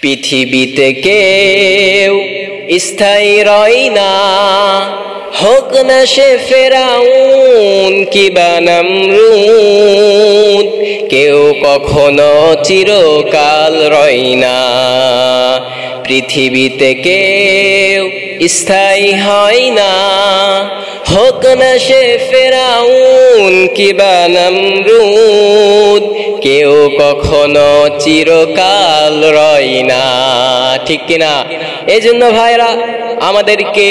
পৃথিবীতে কেউ স্থায়ী রয় না, হোক না সে ফেরাউন কিবা নমরুদ, কেউ কখনো চিরকাল রয় না। পৃথিবীতে কেউ স্থায়ী হয় না, হোক না সে ফেরাউন কিবা নমরুদ, কেউ কখনো চিরকাল রয় না। ঠিক কিনা? এজন্য ভাইরা, আমাদেরকে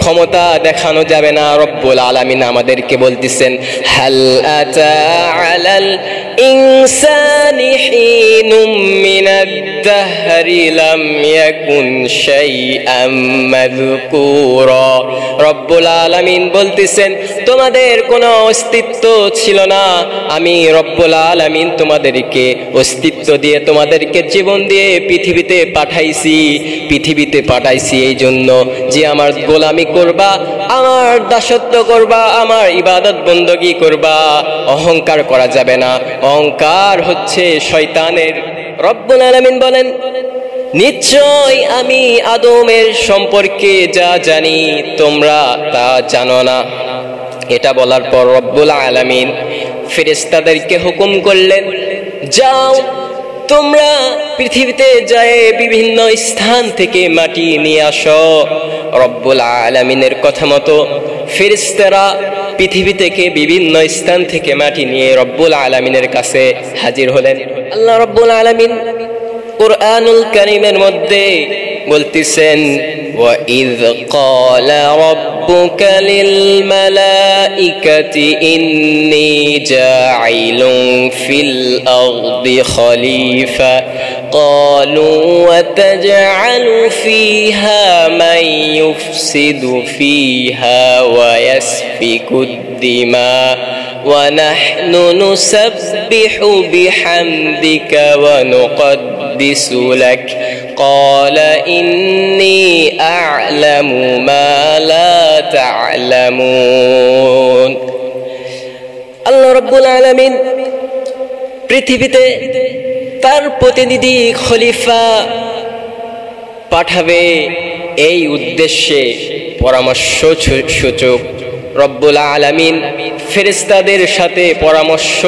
ক্ষমতা দেখানো যাবে না। রব্বুল আলামিন আমাদেরকে বলতেছেন, হাল আতা আলাল ইনসানি হিনুম মিনাদ দাহরি লাম ইয়াকুন শাইআম মাযকুরা। রব্বুল আলামিন বলতেছেন, তোমাদের কোনো অস্তিত্ব ছিল না, আমি রব্বুল আলামিন তোমাদেরকে অস্তিত্ব দিয়ে, তোমাদেরকে জীবন দিয়ে পৃথিবীতে পাঠাইছি এই জন্য যে আমার গোলামি করবা, আমার দাসত্ব করবা, আমার ইবাদত বندگی করবা। অহংকার করা যাবে না, অহংকার হচ্ছে শয়তানের। রব্বুল আলামিন বলেন, নিশ্চয় আমি আদমের সম্পর্কে যা জানি তোমরা তা জানো না। এটা বলার পর রব্বুল আলামিন ফেরেশতাদেরকে হুকুম করলেন, যাও তোমরা পৃথিবীতে যায় বিভিন্ন স্থান থেকে মাটি নিয়ে আসো। রব্বুল আলামিনের কথা মতো ফেরেশতারা পৃথিবী থেকে বিভিন্ন স্থান থেকে মাটি নিয়ে রব্বুল আলামিনের কাছে হাজির হলেন। আল্লাহ রব্বুল আলামিন কুরআনুল কারীমের মধ্যে বলতেছেন, وَإِذْ قَالَ رَبُّكَ لِلْمَلَائِكَةِ إِنِّي جَاعِلٌ فِي الْأَرْضِ خَلِيفَةً قَالُوا وَتَجْعَلُ فِيهَا مَن يُفْسِدُ فِيهَا وَيَسْفِكُ الدِّمَاءَ وَنَحْنُ نُسَبِّحُ بِحَمْدِكَ وَنُقَدِّسُ لَكَ قال إني أعلم ما لا تعلمون। আল্লাহ রাব্বুল আলামিন পৃথিবীতে তার প্রতিনিধি খলিফা পাঠাবে এই উদ্দেশ্যে পরামর্শ সূচক রব্বুল আলামিন ফেরেশতাদের সাথে পরামর্শ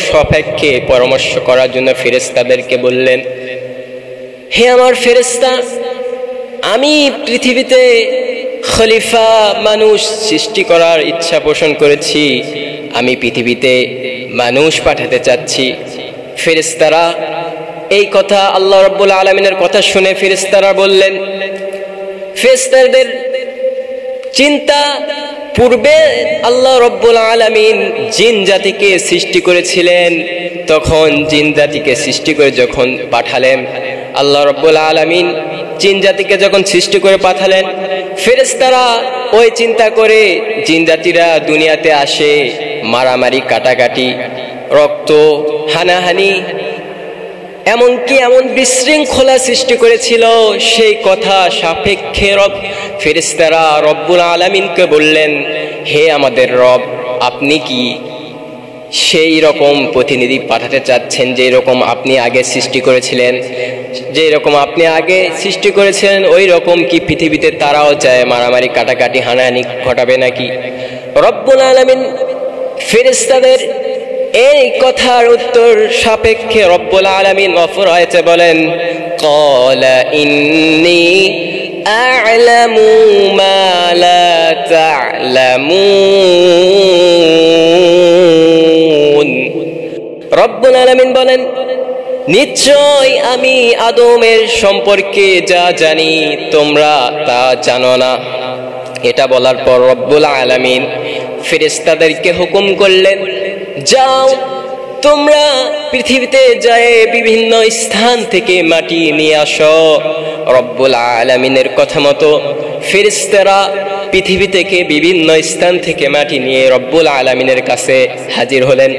সাপেক্ষে পরামর্শ করার জন্য ফেরেশতাদেরকে বললেন, হে আমার ফেরেশতা, আমি পৃথিবীতে খলিফা মানুষ সৃষ্টি করার ইচ্ছা পোষণ করেছি, আমি পৃথিবীতে মানুষ পাঠাতে চাচ্ছি। ফেরেশতারা এই কথা, আল্লাহ রাব্বুল আলামিনের কথা শুনে ফেরেশতারা বললেন, ফেরেশতাদের চিন্তা, পূর্বে আল্লাহ রাব্বুল আলামিন জিন জাতিকে সৃষ্টি করেছিলেন, তখন জিন জাতিকে সৃষ্টি করে যখন পাঠালেন, আল্লাহ রাব্বুল আলামিন জিন জাতিকে যখন সৃষ্টি করে পাঠালেন, ফেরেশতারা ওই চিন্তা করে জিন জাতিরা দুনিয়াতে আসে, মারামারি কাটাকাটি, রক্ত হানাহানি, এমনকি এমন বিশৃঙ্খলা সৃষ্টি করেছিল। সেই কথা সাপেক্ষে ফেরেশতারা রব্বুল আলামিনকে বললেন, হে আমাদের রব, আপনি কি সেই রকম প্রতিনিধি পাঠাতে চাচ্ছেন যে রকম আপনি আগে সৃষ্টি করেছিলেন, যে রকম আপনি আগে সৃষ্টি করেছিলেন ওই রকম কি পৃথিবীতে তারাও চায় মারামারি কাটাকাটি হানাহানি ঘটাবে নাকি? রব্বুল আলামিন ফেরেশতাদের এই কথার উত্তর সাপেক্ষে রব্বুল আলামিন অপর আয়াতে বলেন, ক্বালা ইন্নী আ'লামু মা লা তা'লামুন। রব্বুল আলামিন বলেন, নিশ্চয় আমি আদমের সম্পর্কে যা জানি তোমরা তা জানো না। এটা বলার পর রব্বুল আলামিন ফেরেশতাদেরকে হুকুম করলেন, যাও তোমরা পৃথিবীতে যায় বিভিন্ন স্থান থেকে মাটি নিয়ে আসো। রব্বুল আলামিনের কথা মতো ফেরেশতারা পৃথিবী থেকে বিভিন্ন স্থান থেকে মাটি নিয়ে রব্বুল আলামিনের কাছে হাজির হলেন।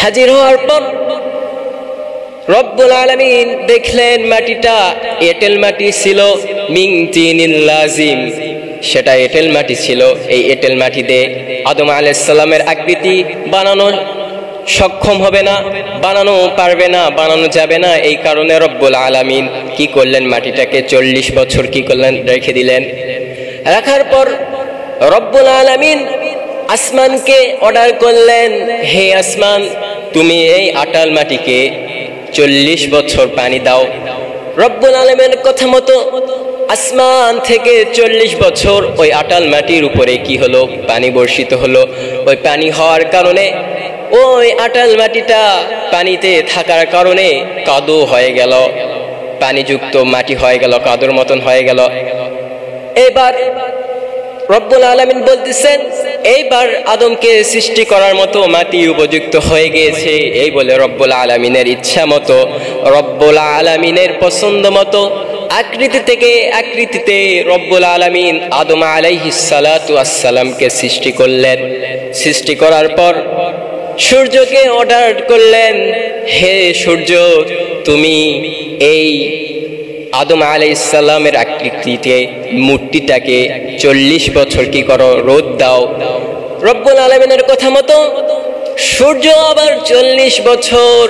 হাজির হওয়ার পর রব্বুল আলামিন দেখলেন মাটিটা এঁটেল মাটি ছিল, মিন তিনিল লাজিম, সেটা এঁটেল মাটি ছিল। এই এঁটেল মাটিতে আদম আলাইহিস সালামের আকৃতি বানানো সক্ষম হবে না, বানানো পারবে না, বানানো যাবে না। এই কারণে রব্বুল আলামিন কি করলেন, মাটিটাকে 40 বছর কি করলেন, রেখে দিলেন। রাখার পর রব্বুল আলামিন আসমানকে অর্ডার করলেন, হে আসমান, তুমি এই আটাল মাটিকে 40 বছর পানি দাও। রব্বুল আলামিনের কথা মতো আসমান থেকে 40 বছর ওই আটাল মাটির উপরে কি হলো, পানি বর্ষিত হলো। ওই পানি হওয়ার কারণে ওই আটাল মাটিটা পানিতে থাকার কারণে কাদো হয়ে গেল, পানিযুক্ত মাটি হয়ে গেল, কাদোর মতন হয়ে গেল। এবার রব্বুল আলামিন বলতেছেন, এইবার আদমকে সৃষ্টি করার মতো মাটি উপযুক্ত হয়ে গিয়েছে। এই বলে রব্বুল আলামিনের ইচ্ছা মতো, রব্বুল আলামিনের পছন্দ মতো আকৃতিতে রব্বুল আলামিন আদম আলাইহিস সালাতু ওয়াস সালামকে সৃষ্টি করলেন। সৃষ্টি করার পর সূর্যকে অর্ডার করলেন, হে সূর্য, তুমি এই আদম আলাইহিস সালামের আকৃতিতে মূর্তিটাকে 40 বছর কি করো, রোদ দাও। রব্বুল আলামিনের কথা মতো সূর্য আবার 40 বছর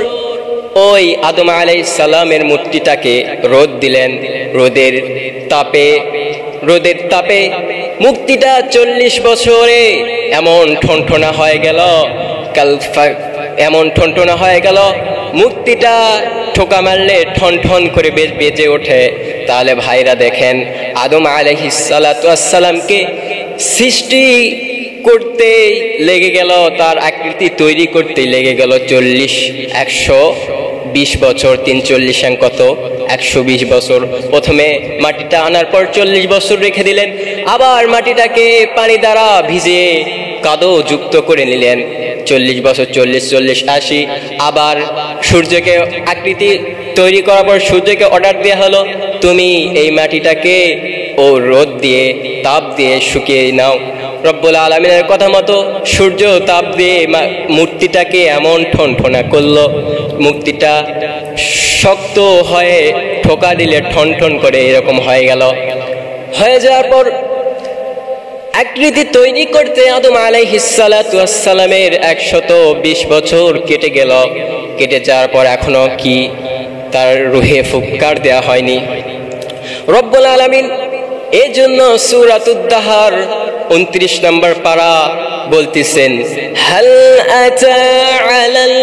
ওই আদম আলাইহিস সালামের মূর্তিটাকে রোদ দিলেন। রোদের তাপে মূর্তিটা 40 বছরে এমন ঠনঠনা হয়ে গেল, এমন ঠনঠনা হয়ে গেল, মূর্তিটা ঠোকা মারলে ঠন ঠন করে বেজে ওঠে। তাহলে ভাইরা দেখেন, আদম আলাইহিস সালাতু ওয়াস সালামকে সৃষ্টি করতে লেগে গেল, তার আকৃতি তৈরি করতে লেগে গেল 120 বছর। 340 কত, 120 বছর। প্রথমে মাটিটা আনার পর 40 বছর রেখে দিলেন, আবার মাটিটাকে পানি দ্বারা ভিজিয়ে কাদো যুক্ত করে নিলেন। 40 বছর, 40 80। আবার সূর্যকে আকৃতি তৈরি করার পর সূর্যকে অর্ডার দেওয়া হলো, তুমি এই মাটিটাকে ও রোদ দিয়ে, তাপ দিয়ে শুকিয়ে নাও। রব্বুল আলামিনের কথা মতো সূর্য তাপ দিয়ে মূর্তিটাকে এমন ঠনঠনা করলো, মূর্তিটা শক্ত হয়ে ঠোকা দিলে ঠন ঠন করে এরকম হয়ে গেল। হয়ে যাওয়ার পর আকৃতি তৈরি করতে আদম আলাইহিস সালাতু ওয়াস সালামের 120 বছর কেটে গেল। কেটে যাওয়ার পর এখনো কি তার রুহে ফুৎকার দেয়া হয়নি। রব্বুল আলামিন এই জন্য সূরাতুদ দাহর 29 নম্বর পারা বলতেছেন, হাল আতা আলাল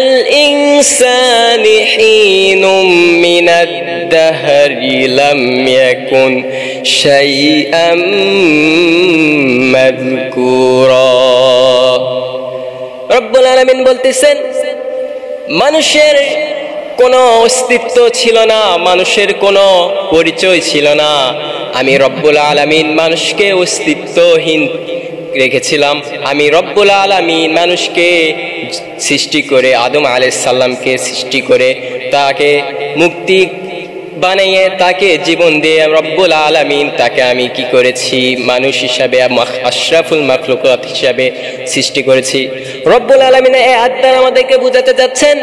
ইনসানি হিনুম মিনাদ দাহরি লাম ইয়াকুন শাইআম মাযকুরা। রব্বুল আলামিন বলতেছেন, মানুষের কোনো অস্তিত্ব ছিল না, মানুষের কোনো পরিচয় ছিল না। আমি রব্বুল আলামিন মানুষকে অস্তিত্বহীন রেখেছিলাম। আমি রব্বুল আলামিন মানুষকে সৃষ্টি করে, আদম আলাইহিস সালামকে সৃষ্টি করে তাকে মুক্তি বানিয়ে তাকে জীবন দিয়ে রব্বুল আলামিন তাকে আমি কি করেছি, মানুষ হিসাবে আশরাফুল মাখলুকাত হিসাবে সৃষ্টি করেছি। রব্বুল আলামিন এই আয়াতটা আমাদেরকে বোঝাতে যাচ্ছেন,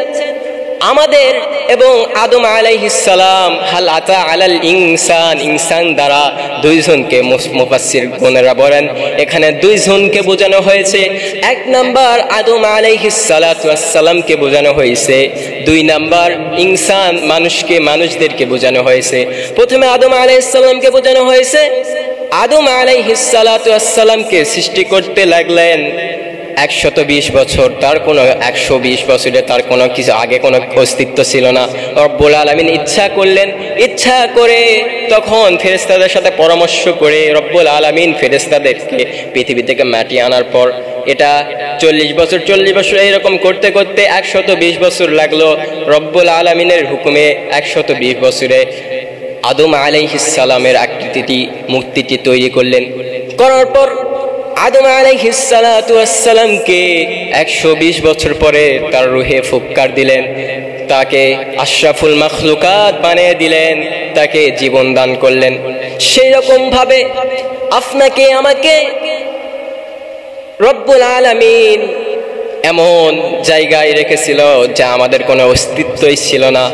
আমাদের এবং আদম আলাইহিস সালাম, হাল আতা আলাল ইনসান, ইনসান দ্বারা দুইজনকে মুফাসসির গণেরা বলেন এখানে দুইজনকে বোঝানো হয়েছে। এক নাম্বার আদম আলাইহিস সালাতু ওয়াস সালামকে বোঝানো হয়েছে, দুই নাম্বার ইনসান মানুষদেরকে বোঝানো হয়েছে। প্রথমে আদম আলাইহিস সালামকে বোঝানো হয়েছে। আদম আলাইহিস সালাতু ওয়াস সালামকে সৃষ্টি করতে লাগলেন 120 বছর। তার কোনো 120 বছরে তার কোনো কিছু আগে কোনো অস্তিত্ব ছিল না। রব্বুল আলামিন ইচ্ছা করে তখন ফেরেশতাদের সাথে পরামর্শ করে রব্বুল আলামিন ফেরেশতাদেরকে পৃথিবী থেকে মাটি আনার পর এটা 40 বছর এইরকম করতে করতে 120 বছর লাগলো। রব্বুল আলামিনের হুকুমে 120 বছরে আদম আলাইহিস সালামের আকৃতিটি, মূর্তিটি তৈরি করলেন। করার পর আদম আলাইহিস সালাতু ওয়াস সালামকে 120 বছর পরে তার রুহে ফুৎকার দিলেন, তাকে আশরাফুল মাখলুকাত বানিয়ে দিলেন, তাকে জীবন দান করলেন। সেই রকম ভাবে আপনাকে আমাকে রব্বুল আলামিন এমন জায়গায় রেখেছিল যা আমাদের কোনো অস্তিত্বই ছিল না।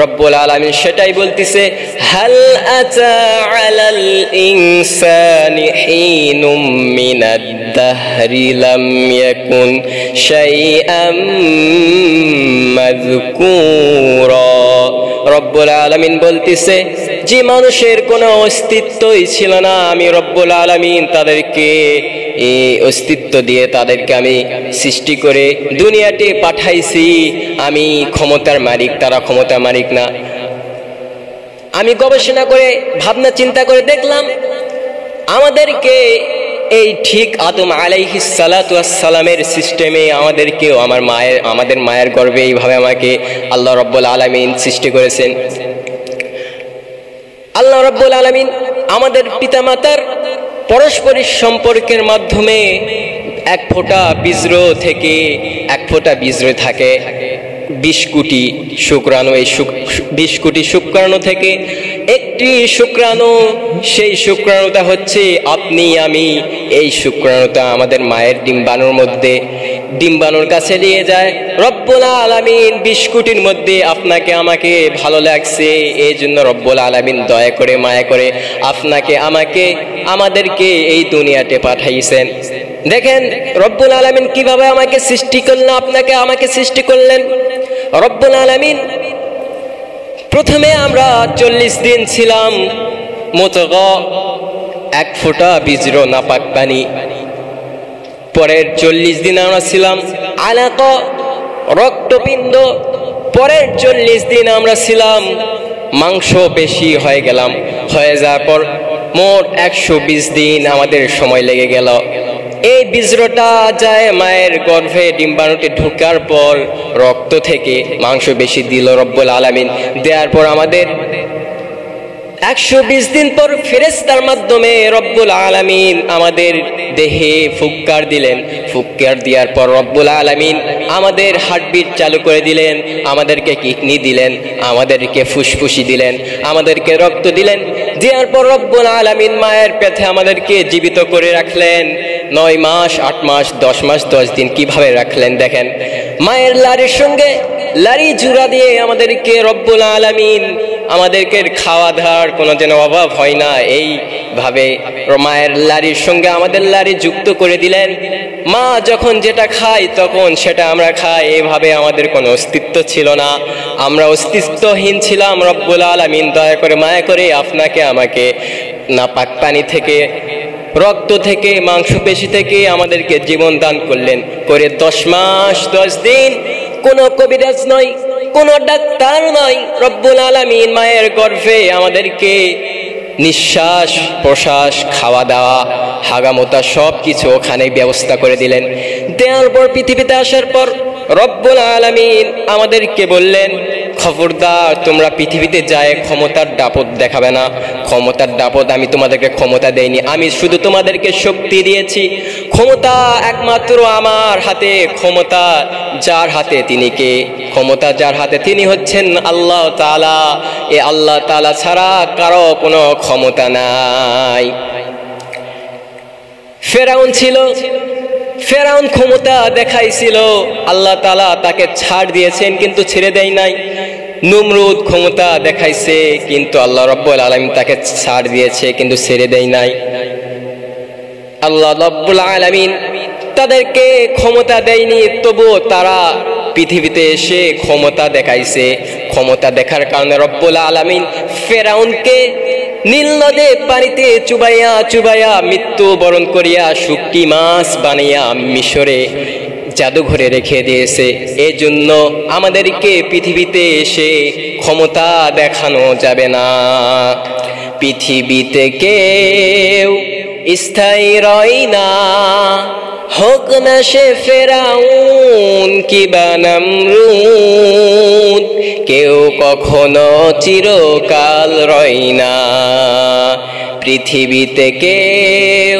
রব্বুল আলামিন সেটাই বলতেছে, হাল আতা আলাল ইনসানি হিনুম মিনাদ দাহরি লাম ইয়াকুন শাইআম মাযকুরা। রব্বুল আলামিন বলতেছে যে মানুষের কোনো অস্তিত্বই ছিল না, আমি রব্বুল আলামিন তাদেরকে এই অস্তিত্ব দিয়ে তাদেরকে আমি সৃষ্টি করে দুনিয়াতে পাঠাইছি। আমি ক্ষমতার মালিক, তারা ক্ষমতার মালিক না। আমি গবেষণা করে ভাবনা চিন্তা করে দেখলাম আমাদেরকে এই ঠিক আদম আলাইহিস সালাতু ওয়াস সালামের সিস্টেমে আমাদেরকেও আমাদের মায়ের গর্ভে এইভাবে আমাকে আল্লাহ রব্বুল আলামিন সৃষ্টি করেছেন। আল্লাহ রব্বুল আলামিন আমাদের পিতামাতার পারস্পরিক সম্পর্কের মাধ্যমে এক ফোঁটা বীজ থেকে এক ফোঁটা বীজ থাকে 20 কোটি শুক্রাণু। এই 20 কোটি শুক্রাণু থেকে একটি শুক্রাণু, সেই শুক্রাণুটা হচ্ছে আপনি আমি। এই শুক্রাণুটা আমাদের মায়ের ডিম্বাণুর মধ্যে, ডিম্বাণুর কাছে নিয়ে যায়। রব্বুল আলামিন 20 কোটির মধ্যে আপনাকে আমাকে ভালো লাগছে, এই জন্য রব্বুল আলামিন দয়া করে মায়া করে আপনাকে আমাকে আমাদেরকে এই দুনিয়াতে পাঠাইছেন। দেখেন রব্বুল আলামিন কিভাবে আমাকে সৃষ্টি করলেন, আপনাকে আমাকে সৃষ্টি করলেন। রব্বুল আলামিন প্রথমে আমরা 40 দিন ছিলাম মুতগা, এক ফোঁটা বীজর নাপাক পানি। পরের 40 দিন আমরা ছিলাম আলাকা, রক্তপিণ্ড। পরের 40 দিন আমরা ছিলাম মাংস পেশি হয়ে গেলাম। হয়ে যাওয়ার পর মোট 120 দিন আমাদের সময় লেগে গেল। এই বীজটা যায় মায়ের গর্ভে, ডিম্বাণুতে ঢোকার পর রক্ত থেকে মাংস বেশি দিল রব্বুল আলামিন। দেওয়ার পর আমাদের 120 দিন পর ফেরেশতার মাধ্যমে রব্বুল আলামিন আমাদের দেহে ফুৎকার দিলেন। ফুৎকার দেওয়ার পর রব্বুল আলামিন আমাদের হার্টবিট চালু করে দিলেন, আমাদেরকে কিডনি দিলেন, আমাদেরকে ফুসফুসি দিলেন, আমাদেরকে রক্ত দিলেন। দেওয়ার পর রব্বুল আলামিন মায়ের পেটে আমাদেরকে জীবিত করে রাখলেন 9 মাস, 8 মাস, 10 মাস, 10 দিন। কিভাবে রাখলেন দেখেন, মায়ের লাড়ির সঙ্গে লাড়ি জুড়া দিয়ে আমাদেরকে রব্বুল আলামিন আমাদেরকে খাওয়া দাওয়ার কোনো যেন অভাব হয় না, এইভাবে মায়ের লাড়ির সঙ্গে আমাদের লাড়ি যুক্ত করে দিলেন। মা যখন যেটা খায় তখন সেটা আমরা খাই। এইভাবে আমাদের কোনো অস্তিত্ব ছিল না, আমরা অস্তিত্বহীন ছিলাম। রব্বুল আলামিন দয়া করে মায়া করে আপনাকে আমাকে নাপাক পানি থেকে, রক্ত থেকে, মাংসপেশি থেকে আমাদেরকে জীবন দান করলেন। করে 10 মাস 10 দিন কোনো কবিরাজ নয়, কোনো ডাক্তার নয়, রব্বুল আলামিন মায়ের গর্ভে আমাদেরকে নিঃশ্বাস প্রশ্বাস, খাওয়া দাওয়া, হাগামোতা সব কিছু ওখানে ব্যবস্থা করে দিলেন। দেওয়ার পর পৃথিবীতে আসার পর রব্বুল আলামিন আমাদেরকে বললেন, খবরদার তোমরা পৃথিবীতে যায় ক্ষমতার দাপট দেখাবে না। ক্ষমতার দাপট আমি তোমাদেরকে ক্ষমতা দেইনি, আমি শুধু তোমাদেরকে শক্তি দিয়েছি। ক্ষমতা একমাত্র আমার হাতে, ক্ষমতা যার হাতে তিনি কে? ক্ষমতা যার হাতে তিনি হচ্ছেন আল্লাহ তাআলা। এ আল্লাহ তাআলা ছাড়া কারো কোনো ক্ষমতা নাই। ফেরাউন ছিল, ফেরাউন ক্ষমতা দেখাইছিল, আল্লাহ তাআলা তাকে ছাড় দিয়েছেন কিন্তু ছেড়ে দেয় নাই। নমরুদ ক্ষমতা দেখাইছে কিন্তু আল্লাহ রাব্বুল আলামিন তাকে ছাড় দিয়েছে কিন্তু ছেড়ে দেয় নাই। আল্লাহ রাব্বুল আলামিন তাদেরকে ক্ষমতা দেয়নি, তবুও তারা পৃথিবীতে এসে ক্ষমতা দেখাইছে। ক্ষমতা দেখার কারণে রব্বুল আলামিন ফেরাউনকে নীল নদে পানিতে চুবাইয়া চুবাইয়া মৃত্যু বরণ করিয়া শুটকি মাছ বানাইয়া মিশরে জাদুঘরে রেখে দিয়েছে। এই জন্য আমাদেরকে পৃথিবীতে এসে ক্ষমতা দেখানো যাবে না। পৃথিবীতে কেউ স্থায়ী রয় না, হোক না সে ফেরাউন কিবা নমরুদ, কেউ কখনো চিরকাল রয় না। পৃথিবীতে কেউ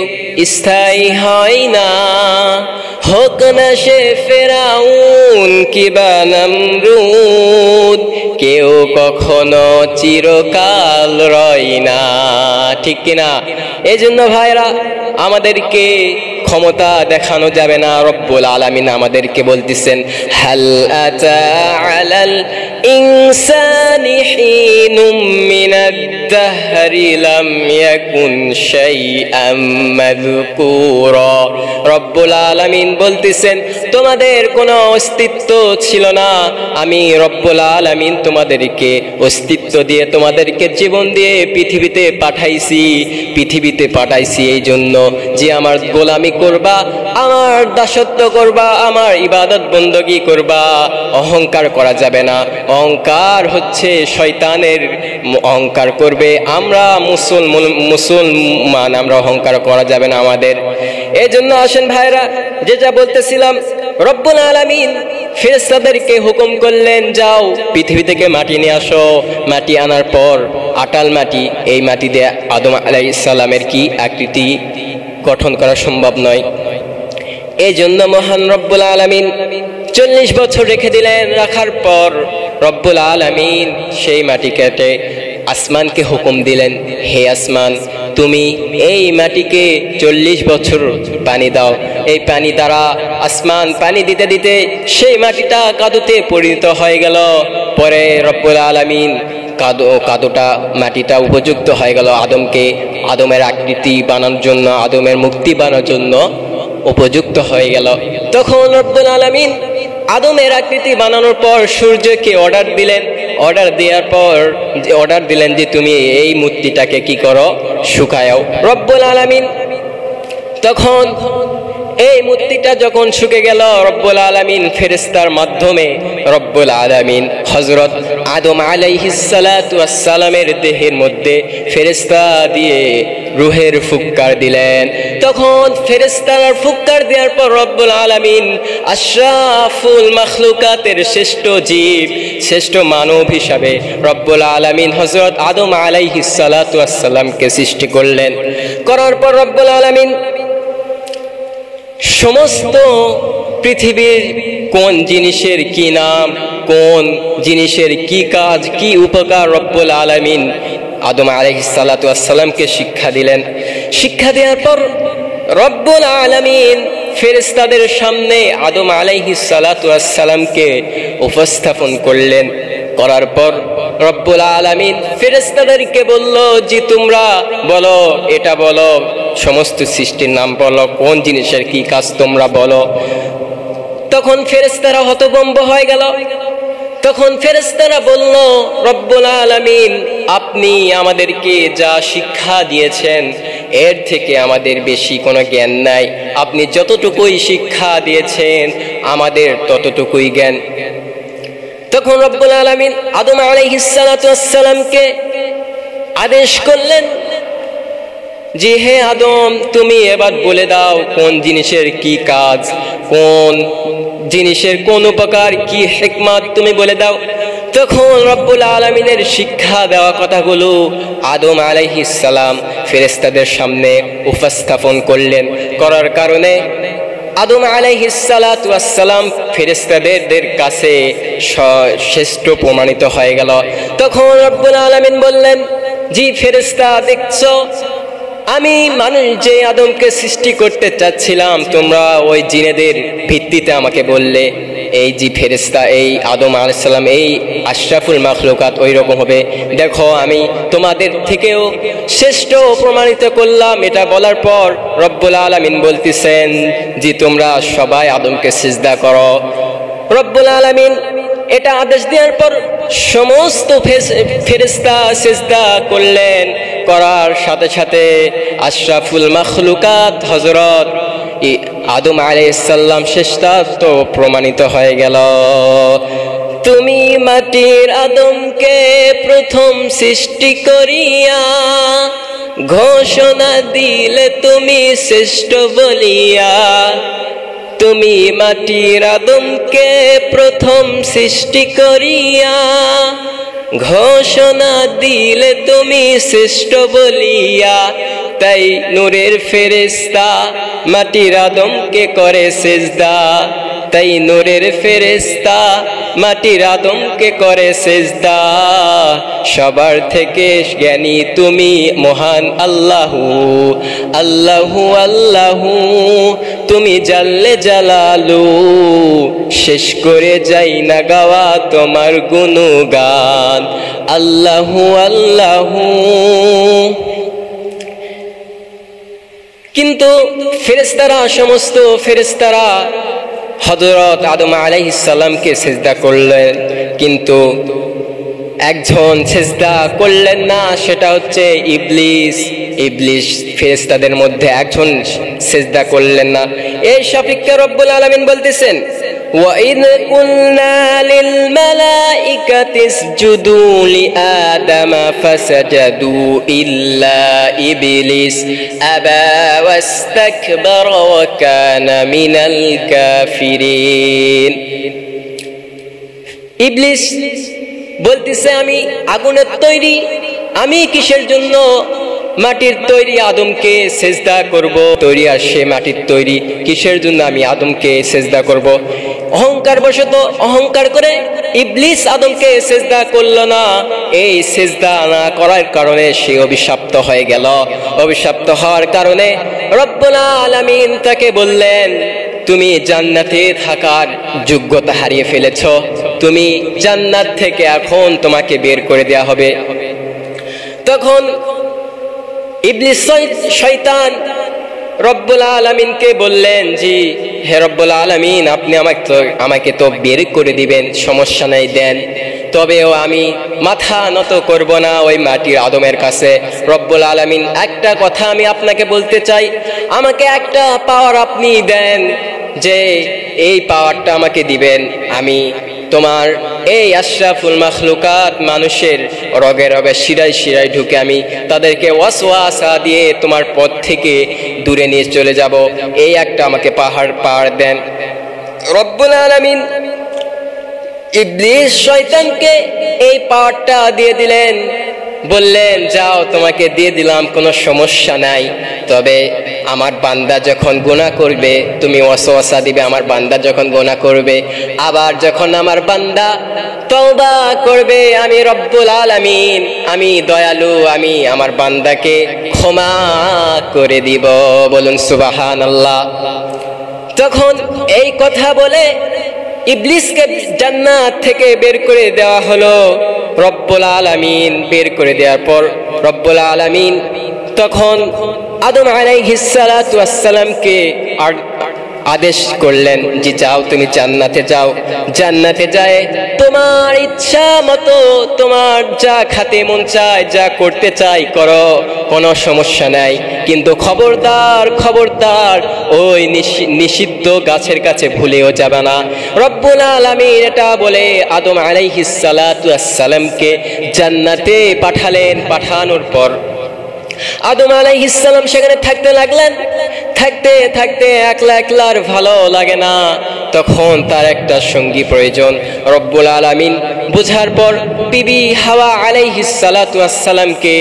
স্থায়ী হয় না, হোক না সে ফেরাউন কিবা নমরুদ, কেউ কখনো চিরকাল রয় না, ঠিক কিনা? এই জন্য ভাইরা আমাদেরকে ক্ষমতা দেখানো যাবে না। রব্বুল আলামিন আমাদেরকে বলতেছেন, হাল আতা আলাল ইনসানি হিনুম মিনাদ দাহরি লাম ইয়াকুন শাইআম মাযকুরা। রব্বুল আলামিন বলতেছেন, তোমাদের কোনো অস্তিত্ব ছিল না, আমি রব্বুল আলামিন তোমাদেরকে অস্তিত্ব দিয়ে, তোমাদেরকে জীবন দিয়ে পৃথিবীতে পাঠাইছি এই জন্য যে আমার গোলামি করবা, আমার দাসত্ব করবা, আমার ইবাদত বندگی করবা। অহংকার করা যাবে না। অহংকার হচ্ছে শয়তানের, অহংকার করবে। আমরা মুসলমান, আমরা অহংকার করা যাবে না আমাদের। এই জন্য আসেন ভাইরা, যেটা বলতেছিলাম, রব্বুল আলামিন ফেরেশতাদেরকে হুকুম করলেন, যাও পৃথিবী থেকে মাটি নিয়ে আসো। মাটি আনার পর আটাল মাটি, এই মাটি দিয়ে আদম আলাইহিস সালামের কি আকৃতি গঠন করা সম্ভব নয়। এই জন্য মহান রব্বুল আলামিন 40 বছর রেখে দিলেন। রাখার পর রব্বুল আলামিন সেই মাটি কেটে আসমানকে হুকুম দিলেন, হে আসমান, তুমি এই মাটিকে 40 বছর পানি দাও। এই পানি দ্বারা আসমান পানি দিতে দিতে সেই মাটিটা কাদুতে পরিণত হয়ে গেল। পরে রব্বুল আলামিন কাদুটা, মাটিটা উপযুক্ত হয়ে গেল আদমের আকৃতি বানানোর জন্য, আদমের মুক্তি বানানোর জন্য উপযুক্ত হয়ে গেল। তখন রব্বুল আলামিন আদমের আকৃতি বানানোর পর সূর্যকে অর্ডার দিলেন যে তুমি এই মূর্তিটাকে কি করো, শুকায়ও। রব্বুল আলামিন তখন এই মূর্তিটা যখন শুকে গেল, রব্বুল আলামিন ফেরেশতার মাধ্যমে রব্বুল আলামিন হযরত আদম আলাইহিস সালাতু ওয়াস সালামের দেহের মধ্যে ফেরেশতা দিয়ে রূহের ফুৎকার দিলেন। তখন ফেরেশতারা ফুৎকার দেওয়ার পর রব্বুল আলামিন আশরাফুল মাখলুকাতের শ্রেষ্ঠ জীব, শ্রেষ্ঠ মানব হিসাবে রব্বুল আলামিন হযরত আদম আলাইহিস সালাতু ওয়াস সালামকে সৃষ্টি করলেন। করার পর রব্বুল আলামিন সমস্ত পৃথিবীর কোন জিনিসের কি নাম, কোন জিনিসের কি কাজ, কি উপকার রব্বুল আলামিন আদম আলাইহিস সালাতু ওয়াস সালামকে শিক্ষা দিলেন। শিক্ষা দেওয়ার পর রব্বুল আলামিন ফেরেশতাদের সামনে আদম আলাইহিস সালাতু ওয়াস সালামকে উপস্থাপন করলেন। করার পর রব্বুল আলামিন ফেরেশতাদেরকে বলল, যে তোমরা বলো, এটা বলো, সমস্ত সৃষ্টির নাম বলো, কোন জিনিসের কি কাজ তোমরা বলো। তখন ফেরেশতারা হতভম্ব হয়ে গেল। তখন ফেরেশতারা বলল, রব্বুল আলামিন আপনি আমাদেরকে যা শিক্ষা দিয়েছেন এর থেকে আমাদের বেশি কোনো জ্ঞান নাই। আপনি যতটুকুই শিক্ষা দিয়েছেন আমাদের ততটুকুই জ্ঞান। তখন রব্বুল আলামিন আদম আলাইহিস সালাতু ওয়াস সালামকে আদেশ করলেন যে, হে আদম, তুমি এবার বলে দাও কোন জিনিসের কি কাজ, কোন জিনিসের কোন উপকার, কি হিকমত, তুমি বলে দাও। তখন রব্বুল আলামিনের শিক্ষা দেওয়া কথাগুলো আদম আলাইহিস সালাম ফেরেশতাদের সামনে উপস্থাপন করলেন। করার কারণে আদম আলাইহিস সালাতু ওয়াস সালাম ফেরেশতাদের কাছে শ্রেষ্ঠ প্রমাণিত হয়ে গেল। তখন রব্বুল আলামিন বললেন, জি ফেরেশতা, দেখছো আমি মানুষ যে আদমকে সৃষ্টি করতে চাচ্ছিলাম, তোমরা ওই জিনেদের ভিত্তিতে আমাকে বললে এই যে ফেরেশতা, এই আদম আলাইহিস সালাম, এই আশরাফুল মাখলুকাত ওই রকম হবে। দেখো আমি তোমাদের থেকেও শ্রেষ্ঠ প্রমাণিত করলাম। এটা বলার পর রব্বুল আলামিন বলতেছেন যে তোমরা সবাই আদমকে সিজদা করো। রব্বুল আলামিন এটা আদেশ দেওয়ার পর সমস্ত ফেরেশতা সিজদা করলেন। করার সাথে সাথে আশরাফুল মাখলুকাত হযরত আদম আলাইহিস সালাম শ্রেষ্ঠত্ব প্রমাণিত হয়ে গেল। তুমি মাটির আদমকে প্রথম সৃষ্টি করিয়া ঘোষণা দিলে তুমি শ্রেষ্ঠ বলিয়া। তুমি মাটির আদমকে প্রথম সৃষ্টি করিয়া ঘোষণা দিলে তুমি শ্রেষ্ঠ বলিয়া। তাই নূরের ফেরেশতা মাটির আদমকে করে সিজদা, তাই নূরের ফেরেশতা মাটির আদমকে করে সিজদা। সবার থেকে জ্ঞানী তুমি মহান আল্লাহু, আল্লাহু আল্লাহু তুমি জাল্লে জালালু। শেষ করে যাই না গাওয়া তোমার গুণগান, আল্লাহু আল্লাহু। কিন্তু ফেরেশতারা, সমস্ত ফেরেশতারা হযরত আদম আলাইহিস সালামকে সিজদা করলেন, কিন্তু একজন সিজদা করলেন না, সেটা হচ্ছে ইবলিস। ইবলিস ফেরেশতাদের মধ্যে একজন সিজদা করলেন না। এই সাপেক্ষে রব্বুল আলামিন বলতেছেন, وَإِذْ قُلْنَا لِلْمَلَائِكَةِ اسْجُدُوا لِآدَمَ فَسَجَدُوا إِلَّا إِبْلِيسَ أَبَى وَاسْتَكْبَرَ وَكَانَ مِنَ الْكَافِرِينَ। ইবলিস বলতেছে, আমি আগুনের তৈরি, আমি কিসের জন্য মাটির তৈরি আদমকে সেজদা করব? তৈরি আর সে মাটির তৈরি, কিসের জন্য আমি আদমকে সেজদা করব? অহংকার বশত, অহংকার করে ইবলিস আদমকে সেজদা করল না। এই সেজদা না করার কারণে সে অভিশপ্ত হয়ে গেল। অভিশপ্ত হওয়ার কারণে রব্বুল আলামিন তাকে বললেন, তুমি জান্নাতে থাকার যোগ্যতা হারিয়ে ফেলেছ, তুমি জান্নাত থেকে এখন তোমাকে বের করে দেয়া হবে। তখন ইবলিস শয়তান রব্বুল আলামিনকে বললেন, জি হে রব্বুল আলামিন, আপনি আমাকে তো বের করে দিবেন, সমস্যা নাই, দেন, তবেও আমি মাথা নত করব না ওই মাটির আদমের কাছে। রব্বুল আলামিন, একটা কথা আমি আপনাকে বলতে চাই, আমাকে একটা পাওয়ার আপনি দেন, যে এই পাওয়ারটা আমাকে দিবেন, আমি তোমার এই আশরাফুল মাখলুকাত মানুষের রগে রগে শিরায় শিরায় ঢুকে আমি তাদেরকে ওয়াসওয়াসা দিয়ে তোমার পথ থেকে দূরে নিয়ে চলে যাব। এই একটা আমাকে পাওয়ার দেন। রব্বুল আলামিন ইবলিস শয়তানকে এই পাওয়ারটা দিয়ে দিলেন, বললেন, যাও, তোমাকে দিয়ে দিলাম, কোনো সমস্যা নাই, তবে আমার বান্দা যখন গুনাহ করবে তুমি ওয়াসওয়াসা দিবে। আমার বান্দা যখন গুনাহ করবে, আবার যখন আমার বান্দা তওবা করবে, আমি রব্বুল আলামিন, আমি দয়ালু, আমি আমার বান্দাকে ক্ষমা করে দিব। বলুন সুবহানাল্লাহ। তখন এই কথা বলে ইবলিসকে জান্নাত থেকে বের করে দেওয়া হলো। রব্বুল আলামিন বের করে দেওয়ার পর রব্বুল আলামিন তখন আদম আলাইহিস সালাতু ওয়াস সালামকে আদেশ করলেন, যে যাও, তুমি জান্নাতে যাও, জান্নাতে যায় তোমার ইচ্ছা মতো তোমার যা খেতে মন চায়, যা করতে চাই করো, কোনো সমস্যা নাই, কিন্তু খবরদার খবরদার ওই নিষিদ্ধ গাছের কাছে ভুলেও যাবে না। রব্বুল আলামিন এটা বলে আদম আলাইহিস সালাতু ওয়াস সালামকে জান্নাতে পাঠালেন। পাঠানোর পর আদম আলাইহিস সালাম সেখানে থাকতে লাগলেন। থাকতে থাকতে একলা একলা আর ভালো লাগে না, তখন তার একটা সঙ্গী প্রয়োজন। রব্বুল আলামিন বুঝার পর বিবি হাওয়া আলাইহিস সালাতু ওয়াস সালামকে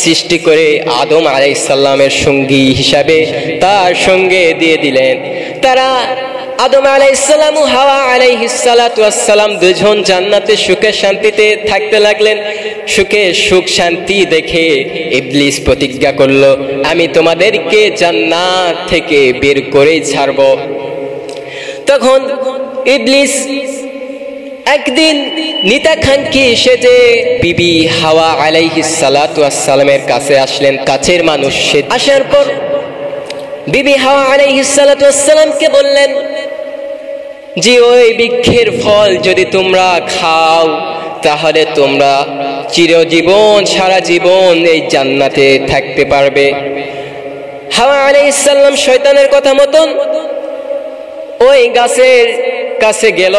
সৃষ্টি করে আদম আলাইহিস সালামের সঙ্গী হিসাবে তার সঙ্গে দিয়ে দিলেন। তারা আদম আলাইহিস সালাম ও হাওয়া আলাইহিস সালাতু ওয়াস সালাম দুজন জান্নাতে সুখে শান্তিতে থাকতে লাগলেন। সুখে সুখ শান্তি দেখে ইবলিস প্রতিজ্ঞা করলো, আমি তোমাদেরকে জান্নাত থেকে বের করেই ছাড়ব। তখন ইবলিস একদিন নিতাকাঙ্ক্ষী সেজে বিবি হাওয়া আলাইহিস সালাতু ওয়াস সালামের কাছে আসলেন। কাছের মানুষ সে। আসার পর বিবি হাওয়া আলাইহিস সালাতু ওয়াস সালামকে বললেন, যে ওই বৃক্ষের ফল যদি তোমরা খাও তাহলে তোমরা চিরজীবন, সারা জীবন এই জান্নাতে থাকতে পারবে। হাওয়া আলাইহিস সালাম শয়তানের কথা মতন ওই গাছের কাছে গেল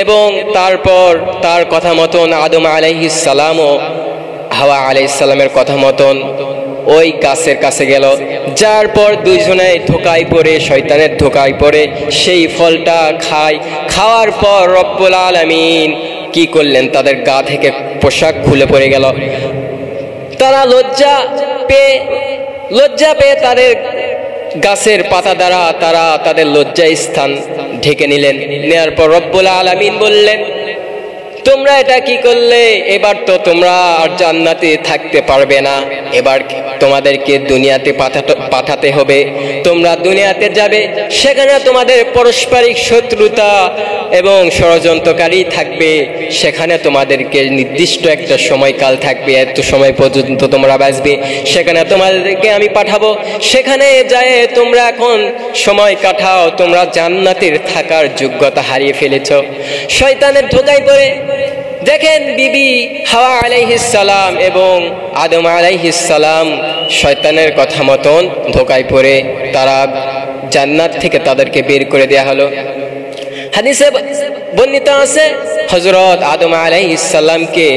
এবং তারপর তার কথা মতন আদম আলাইহিস সালাম ও হাওয়া আলাইহিস সালামের কথা মতন ওই গাছের কাছে গেল। যার পর দুইজনে ধোঁকায় পড়ে, শয়তানের ধোঁকায় পড়ে সেই ফলটা খায়। খাওয়ার পর রব্বুল আলামিন কি করলেন, তাদের গা থেকে পোশাক খুলে পড়ে গেল। তারা লজ্জা পেয়ে তাদের গাছের পাতা দ্বারা তারা তাদের লজ্জা স্থান ঢেকে নিলেন। নেয়ার পর রব্বুল আলামিন বললেন, তোমরা এটা কি করলে? এবার তো তোমরা আর জান্নাতে থাকতে পারবে না, এবার তোমাদেরকে দুনিয়াতে পাঠাতে হবে। তোমরা দুনিয়াতে যাবে, সেখানে তোমাদের পারস্পরিক শত্রুতা এবং ষড়যন্ত্রকারী থাকবে। সেখানে তোমাদেরকে নির্দিষ্ট একটা সময়কাল থাকবে, এত সময় পর্যন্ত তোমরা বাঁচবে, সেখানে তোমাদেরকে আমি পাঠাবো। সেখানে যায় তোমরা এখন সময় কাটাও, তোমরা জান্নাতের থাকার যোগ্যতা হারিয়ে ফেলেছ। শয়তানের ধোঁকায় পড়ে দেখেন বিবি হাওয়া আলাইহিস সালাম এবং আদম আলাইহিস সালাম শয়তানের কথা মতন ধোঁকায় পড়ে তারা জান্নাত থেকে তাদেরকে বের করে দেয়া হলো। হাদিসে বর্ণিত আছে হযরত আদম আলাইহিস সালামকে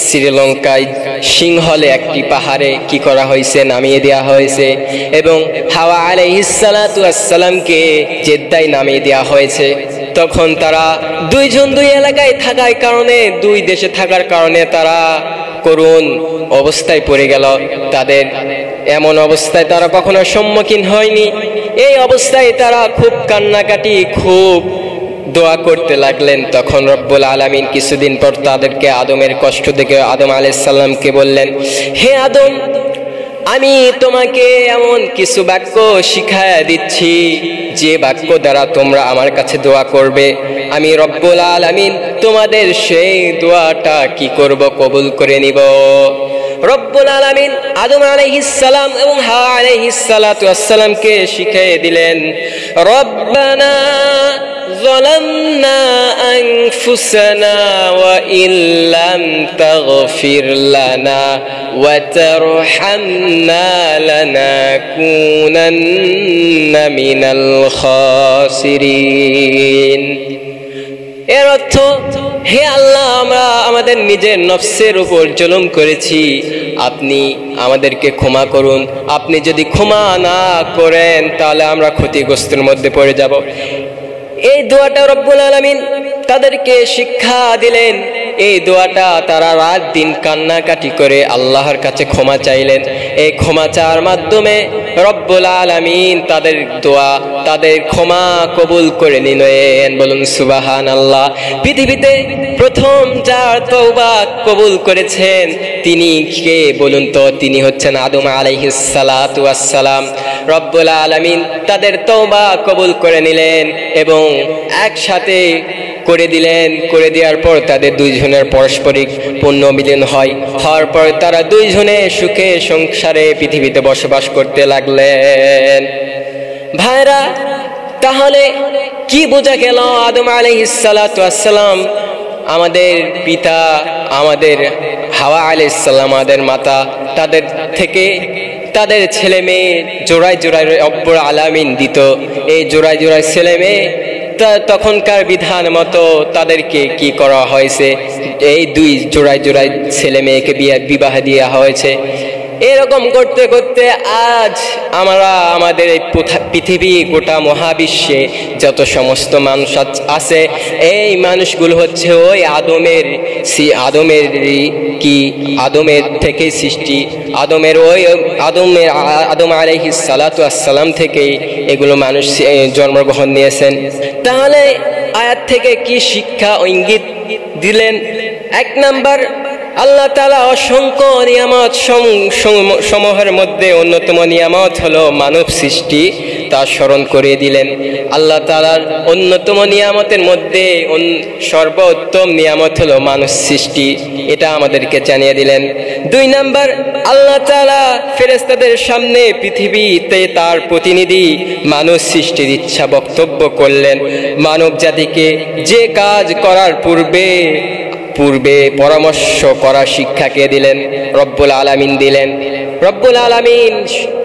শ্রীলঙ্কায় সিংহলে একটি পাহাড়ে কি করা হয়েছে, নামিয়ে দেওয়া হয়েছে, এবং হাওয়া আলাইহিস সালাতু ওয়াস সালামকে জেদ্দায় নামিয়ে দেওয়া হয়েছে। তখন তারা দুইজন দুই এলাকায় থাকার কারণে, দুই দেশে থাকার কারণে তারা করুণ অবস্থায় পড়ে গেল। তাদের এমন অবস্থায় তারা কখনো সম্মুখীন হয়নি। এই অবস্থায় তারা খুব কান্নাকাটি, খুব দোয়া করতে লাগলেন। তখন রব্বুল আলামিন কিছুদিন পর তাদেরকে আদমের কষ্ট দেখে আদম আলাইহিস সালামকে বললেন, হে আদম, আমি তোমাকে এমন কিছু বাক্য শিখায়া দিচ্ছি যে বাক্য দ্বারা তোমরা আমার কাছে দোয়া করবে। আমি রব্বুল আলামিন তোমাদের সেই দোয়াটা কি করব, কবুল করে নিব। রব্বুল আলামিন আদম আলাইহিস সালাম এবং হাওয়া আলাইহিস সালাতু ওয়াস সালামকে শিখিয়ে দিলেন, রব্বানা ظلمنا أنفسنا وإن لم تغفر لنا وترحمنا لنكونن من الخاسرين। এর অর্থ, হে আল্লাহ, আমরা আমাদের নিজের নফসের উপর জুলুম করেছি, আপনি আমাদেরকে ক্ষমা করুন। আপনি যদি ক্ষমা না করেন তাহলে আমরা ক্ষতিগ্রস্তের মধ্যে পড়ে যাব। এই দোয়াটা রব্বুল আলামিন তাদেরকে শিক্ষা দিলেন। এই দোয়াটা তারা রাত দিন কান্নাকাটি করে আল্লাহর কাছে ক্ষমা চাইলেন। এই ক্ষমা চাওয়ার মাধ্যমে রব্বুল আলামিন তাদের দোয়া, তাদের ক্ষমা কবুল করে নিলেন। বলুন সুবহানাল্লাহ। পৃথিবীতে প্রথম যার তওবা কবুল করেছেন তিনি কে বলুন তো? তিনি হচ্ছেন আদম আলাইহিস সালাতু ওয়াস সালাম। রব্বুল আলামিন তাদের তওবা কবুল করে নিলেন এবং একসাথে করে দিলেন। করে দেওয়ার পর তাদের দুইজনের পারস্পরিক পুণ্যমিলন হয়। হওয়ার পর তারা দুইজনে সুখে সংসারে পৃথিবীতে বসবাস করতে লাগলেন। ভাইরা, তাহলে কি বোঝা গেল? আদম আলাইহিস সালাতু ওয়াস সালাম আমাদের পিতা, আমাদের হাওয়া আলাইহিস সালাম আমাদের মাতা, তাদের থেকে তাদের ছেলে মেয়ে জোড়ায় জোড়ায় রব্বুল আলামিন দিত। এই জোড়ায় জোড়ায় ছেলে মেয়ে তখনকার বিধান মতো তাদেরকে কি করা হয়েছে, এই দুই জোড়ায় জোড়ায় ছেলে মেয়েকে বিবাহ দেওয়া হয়েছে। এরকম করতে করতে আজ আমরা আমাদের এই পৃথিবী, গোটা মহাবিশ্বে যত সমস্ত মানুষ আছে, এই মানুষগুলো হচ্ছে ওই আদমের থেকে সৃষ্টি, আদম আলাইহিস সালাতু ওয়াস সালাম থেকেই এগুলো মানুষ জন্মগ্রহণ নিয়েছেন। তাহলে আয়াত থেকে কি শিক্ষা ও ইঙ্গিত দিলেন? এক নাম্বার, আল্লাহ তাআলা অসংখ্য নিয়ামত সমূহের মধ্যে অন্যতম নিয়ামত হলো মানব সৃষ্টি, তা স্মরণ করিয়ে দিলেন। আল্লাহ তাআলার অন্যতম নিয়ামতের মধ্যে সর্বোত্তম নিয়ামত হলো মানুষ সৃষ্টি, এটা আমাদেরকে জানিয়ে দিলেন। দুই নাম্বার, আল্লাহ তাআলা ফেরেশতাদের সামনে পৃথিবীতে তার প্রতিনিধি মানুষ সৃষ্টির ইচ্ছা বক্তব্য করলেন। মানব জাতিকে যে কাজ করার পূর্বে পরামর্শ করার শিক্ষা কে দিলেন? রব্বুল আলামিন দিলেন। রব্বুল আলামিন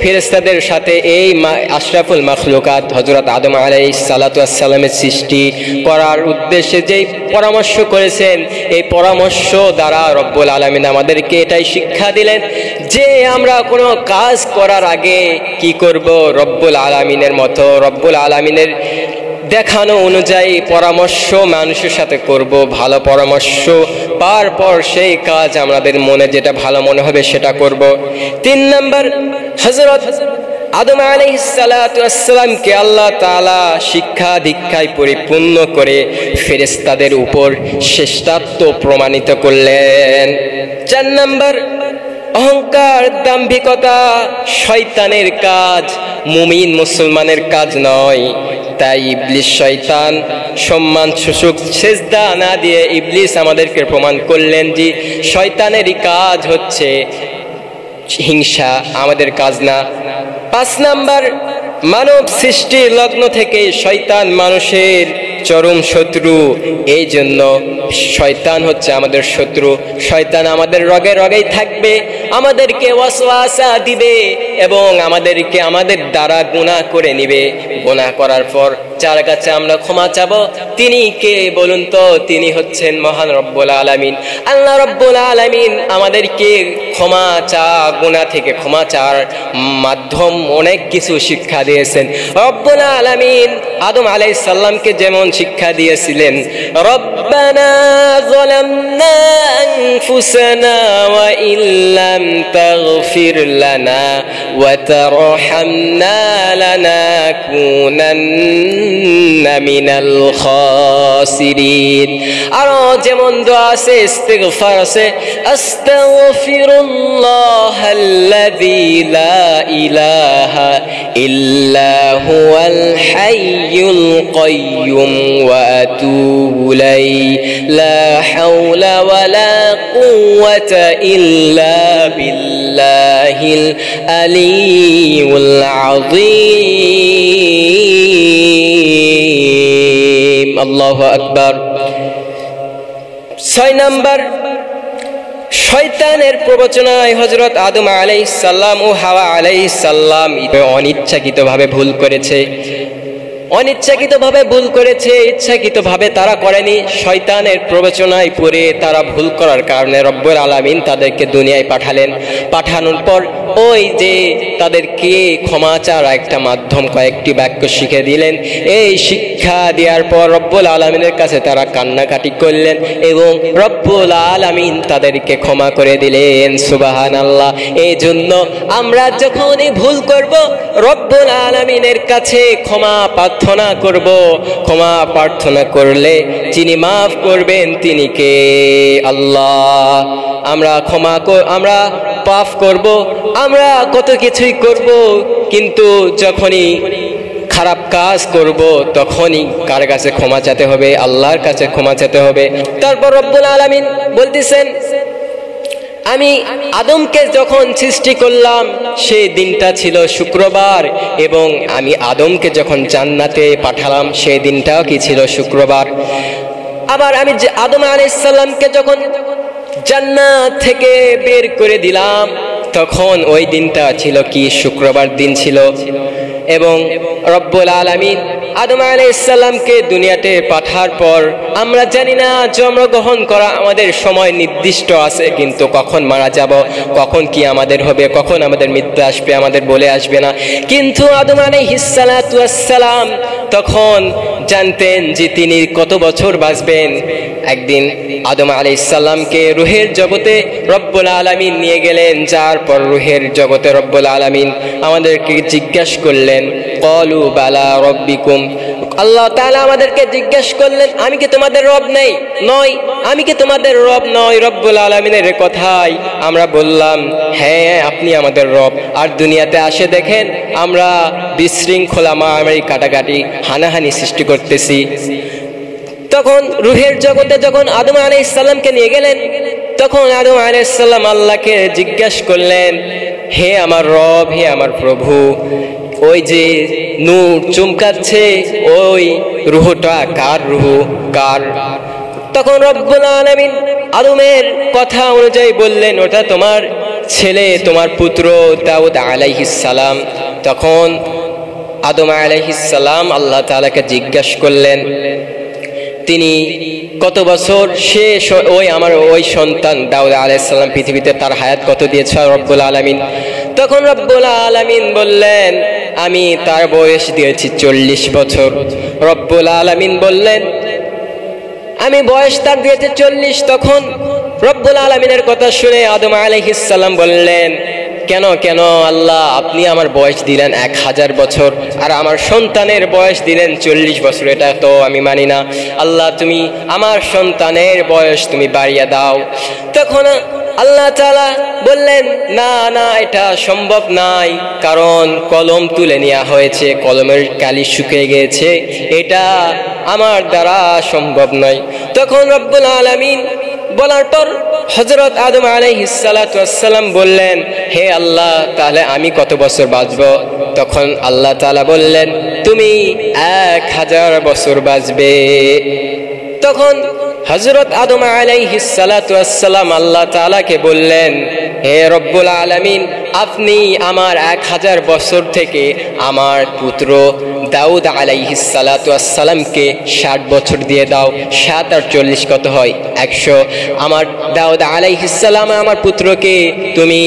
ফেরেশতাদের সাথে এই আশরাফুল মাখলুকাত হযরত আদম আলাইহিস সালাতু ওয়াস সালামের সৃষ্টি করার উদ্দেশ্যে যেই পরামর্শ করেছেন, এই পরামর্শ দ্বারা রব্বুল আলামিন আমাদেরকে এটাই শিক্ষা দিলেন যে আমরা কোনো কাজ করার আগে কি করব, রব্বুল আলামিনের মতো, রব্বুল আলামিনের দেখানো অনুযায়ী পরামর্শ মানুষের সাথে করব। ভালো পরামর্শ পাওয়ার পর সেই কাজ আমাদের মনে যেটা ভালো মনে হবে সেটা করব। তিন নাম্বার, হযরত আদম আলাইহিস সালাতু ওয়াসসালামকে আল্লাহ তাআলা শিক্ষা দীক্ষায় পরিপূর্ণ করে ফেরেশতাদের উপর শ্রেষ্ঠত্ব প্রমাণিত করলেন। 4 নাম্বার, অহংকার, দাম্ভিকতা শয়তানের কাজ, মুমিন মুসলমানের কাজ নয়। তাই ইবলিস শয়তান সম্মান সূচক সেজদা না দিয়ে ইবলিস আমাদেরকে প্রমাণ করলেন যে শয়তানেরই কাজ হচ্ছে হিংসা, আমাদের কাজ না। 5 নাম্বার, মানব সৃষ্টির লগ্ন থেকে শয়তান মানুষের চরম শত্রু। এই জন্য শয়তান হচ্ছে আমাদের শত্রু। শয়তান আমাদের রগে রগেই থাকবে, আমাদেরকে ওয়াসওয়াসা দিবে এবং আমাদেরকে আমাদের দ্বারা গুনাহ করে নিবে। গুনাহ করার পর যার কাছে আমরা ক্ষমা চাবো তিনি কে বলুন তো? তিনি হচ্ছেন মহান রব্বুল আলামিন। আল্লাহ রব্বুল আলামিন আমাদেরকে ক্ষমা চা, গুনাহ থেকে ক্ষমা চার মাধ্যম অনেক কিছু শিক্ষা দিয়েছেন। রব্বুল আলামিন আদম আলাইহিস সালামকে যেমন শিক্ষা দিয়েছিলেন, রব্বানা যালামনা আনফুসানা ওয়া ইল্লাম তাগফির লানা ওয়া তারহামনা লানাকুনান্না মিনাল খাসিরিন। আর যেমন দোয়া আছে, ইস্তিগফার আছে, আস্তাগফিরুল্লাহাল্লাযী লা ইলাহা ইল্লা হুয়াল হাইয়ুল কাইয়্যুম ওয়া আতুবু ইলাইহি লা হাওলা ওয়ালা কুওয়াতা ইল্লা বিল্লাহিল আলিয়্যুল আযীম। আল্লাহু আকবার। 6 নাম্বার, শয়তানের প্রবচনায় হযরত আদম আলাইহিস সালাম ও হাওয়া আলাইহিস সালাম অনিচ্ছাকৃতভাবে ভুল করেছে। অনিচ্ছাকৃতভাবে ভুল করেছে, ইচ্ছাকৃতভাবে তারা করেনি। শয়তানের প্রবচনায় পড়ে তারা ভুল করার কারণে রব্বুল আলামিন তাদেরকে দুনিয়ায় পাঠালেন। পাঠানোর পর ওই যে তাদেরকে ক্ষমা চাওয়ার একটা মাধ্যম, কয়েকটি বাক্য শিখে দিলেন। এই শিক্ষা দেওয়ার পর রব্বুল আলামিনের কাছে তারা কান্নাকাটি করলেন এবং রব্বুল আলামিন তাদেরকে ক্ষমা করে দিলেন। সুবহানাল্লাহ। এই জন্য আমরা যখনই ভুল করব রব্বুল আলামিনের কাছে ক্ষমা প্রার্থনা করব। ক্ষমা প্রার্থনা করলে যিনি মাফ করবেন তিনি কে? আল্লাহ। আমরা পাপ করব, আমরা কত কিছুই করব, কিন্তু যখনই খারাপ কাজ করব তখনই কার কাছে ক্ষমা চাইতে হবে? আল্লাহর কাছে ক্ষমা চাইতে হবে। তারপর রব্বুল আলামিন বলতেছেন, আমি আদমকে যখন সৃষ্টি করলাম সেই দিনটা ছিল শুক্রবার, এবং আমি আদমকে যখন জান্নাতে পাঠালাম সেই দিনটাও কি ছিল? শুক্রবার। আবার আমি আদম আলাইহিস সালামকে যখন জান্নাত থেকে বের করে দিলাম তখন ওই দিনটা ছিল কি? শুক্রবার দিন ছিল। এবং রব্বুল আলামিন আদম আলাইহিস সালামকে দুনিয়াতে পাঠার পর আমরা জানি না জন্মগ্রহণ করা আমাদের সময় নির্দিষ্ট আছে, কিন্তু কখন মারা যাব, কখন কি আমাদের হবে, কখন আমাদের মৃত্যু আসবে আমাদের বলে আসবে না। কিন্তু আদম আলাইহিস সালাতু ওয়াস সালাম তখন জানতেন যে তিনি কত বছর বাঁচবেন। একদিন আদম আলাইহিস সালামকে রূহের জগতে রব্বুল আলামিন নিয়ে গেলেন। যার পর রূহের জগতে রব্বুল আলামিন আমাদেরকে জিজ্ঞাসা করলেন, ক্বালু বালা রাব্বিকুম। আল্লাহ তাআলা আমাদেরকে জিজ্ঞাসা করলেন, আমি কি তোমাদের রব নয়? আমি কি তোমাদের রব নয়? রব্বুল আলামিনের কথাই আমরা বললাম, হ্যাঁ আপনি আমাদের রব। আর দুনিয়াতে আসে দেখেন আমরা বিশৃঙ্খলা, মারামারি, কাটাকাটি, হানাহানি সৃষ্টি করতেছি। তখন রূহের জগতে যখন আদম আলাইহিস সালামকে নিয়ে গেলেন তখন আদম আলাইহিস সালাম আল্লাহকে জিজ্ঞাসা করলেন, হে আমার রব, হে আমার প্রভু, ওই যে নূর চমকাচ্ছে ওই রূহটা কার রূহ? কার? তখন রব্বুল আলামিন আদমের কথা অনুযায়ী বললেন, ওটা তোমার ছেলে, তোমার পুত্র দাউদ আলাইহিস সালাম। তখন আদম আলাইহিস সালাম আল্লাহ তাআলাকে জিজ্ঞাসা করলেন, তিনি কত বছর, সে ওই সন্তান দাউদ আলাইহিস সালাম পৃথিবীতে তার হায়াত কত দিয়েছে রব্বুল আলামিন? তখন রব্বুল আলামিন বললেন, আমি তার বয়স দিয়েছি 40 বছর। রব্বুল আলামিন বললেন, আমি বয়স তার দিয়েছি 40। তখন রব্বুল আলামিনের কথা শুনে আদম আলাইহিস সালাম বললেন, কেন কেন আল্লাহ আপনি আমার বয়স দিলেন 1000 বছর আর আমার সন্তানের বয়স দিলেন 40 বছর, এটা তো আমি মানি না। আল্লাহ তুমি আমার সন্তানের বয়স তুমি বাড়িয়ে দাও। তখন আল্লাহ তাআলা বললেন না না, এটা সম্ভব নয়, কারণ কলম তুলে নেওয়া হয়েছে, কলমের কালি শুকিয়ে গেছে, এটা আমার দ্বারা সম্ভব নয়। তখন রব্বুল আলামিন বলার পর হযরত আদম আলাইহিস সালাতু ওয়াস সালাম বললেন, হে আল্লাহ, তাহলে আমি কত বছর বাঁচব? তখন আল্লাহ তাআলা বললেন, তুমি 1000 বছর বাঁচবে। তখন হযরত আদম আলাইহিস সালাতু ওয়াস সালাম আল্লাহ তাআলাকে বললেন, হে রব্বুল আলামিন, আপনি আমার 1000 বছর থেকে আমার পুত্র দাউদ আলাইহিস সালাতু ওয়াস সালামকে 60 বছর দিয়ে দাও। 7 আর 40 কত হয়? 100। আমার দাউদ আলাইহিস সালাম আমার পুত্রকে তুমি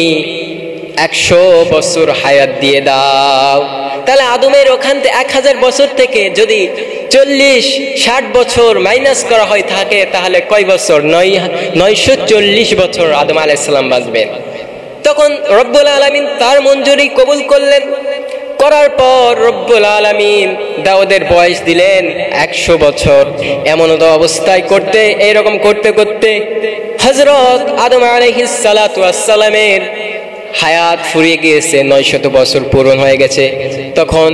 100 বছর হায়াত দিয়ে দাও। তাহলে আদমের ওখান থেকে 1000 বছর থেকে যদি 40-60 বছর মাইনাস করা হয় থাকে, তাহলে কয় বছর? 940 বছর আদম আলাইহিস সালাম বাঁচবেন। তখন রব্বুল আলামিন তার মঞ্জুরি কবুল করলেন। করার পর রব্বুল আলামিন দাউদের বয়স দিলেন 100 বছর। এমন অবস্থায় এইরকম করতে করতে হযরত আদম আলাইহিস সালাতু ওয়াস সালামের হায়াত ফুরিয়ে গিয়েছে, 900 বছর পূরণ হয়ে গেছে। তখন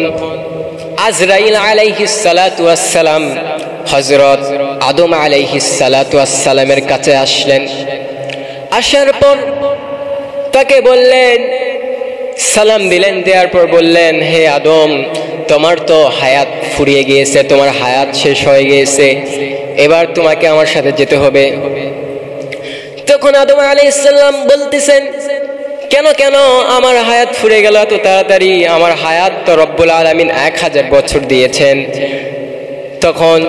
আজরাইল আলাইহিস সালাতু ওয়াস সালাম হযরত আদম আলাইহিস সালাতু ওয়াস সালামের কাছে আসলেন। আসার পর তাকে বললেন, সালাম দিলেন, দেওয়ার পর বললেন, হে আদম, তোমার তো হায়াত ফুরিয়ে গিয়েছে, তোমার হায়াত শেষ হয়ে গিয়েছে, এবার তোমাকে আমার সাথে যেতে হবে। তখন আদম আলাইহিস সালাম বলতেছেন, কেন কেন আমার হায়াত ফুরিয়ে গেল এত তাড়াতাড়ি? আমার হায়াত তো রব্বুল আলামিন 1000 বছর দিয়েছেন। তখন